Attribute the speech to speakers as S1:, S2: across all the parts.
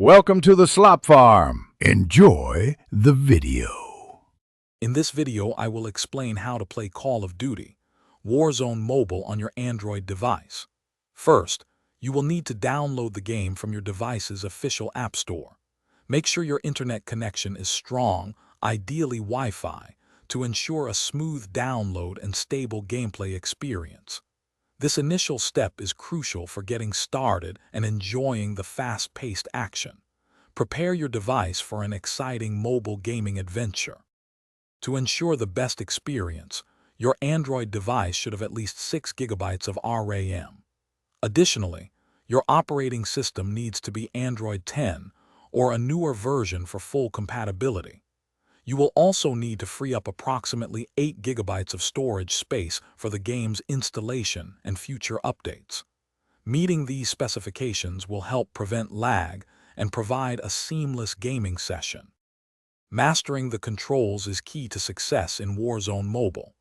S1: Welcome to the Slop Farm. Enjoy the video.
S2: In this video, I will explain how to play Call of Duty Warzone Mobile on your Android device. First, you will need to download the game from your device's official app store. Make sure your internet connection is strong, ideally Wi-Fi, to ensure a smooth download and stable gameplay experience. This initial step is crucial for getting started and enjoying the fast-paced action. Prepare your device for an exciting mobile gaming adventure. To ensure the best experience, your Android device should have at least 6 GB of RAM. Additionally, your operating system needs to be Android 10 or a newer version for full compatibility. You will also need to free up approximately 8 GB of storage space for the game's installation and future updates. Meeting these specifications will help prevent lag and provide a seamless gaming session. Mastering the controls is key to success in Warzone Mobile.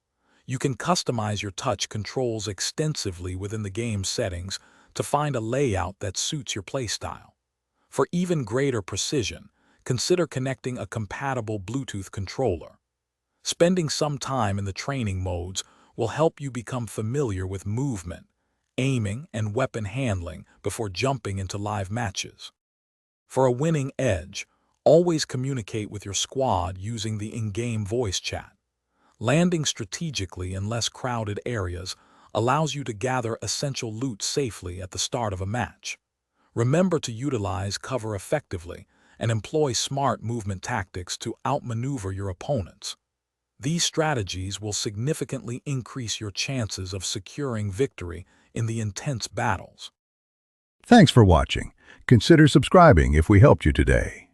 S2: You can customize your touch controls extensively within the game's settings to find a layout that suits your playstyle. For even greater precision, consider connecting a compatible Bluetooth controller. Spending some time in the training modes will help you become familiar with movement, aiming, and weapon handling before jumping into live matches. For a winning edge, always communicate with your squad using the in-game voice chat. Landing strategically in less crowded areas allows you to gather essential loot safely at the start of a match. Remember to utilize cover effectively and employ smart movement tactics to outmaneuver your opponents. These strategies will significantly increase your chances of securing victory in the intense battles.
S1: Thanks for watching. Consider subscribing if we helped you today.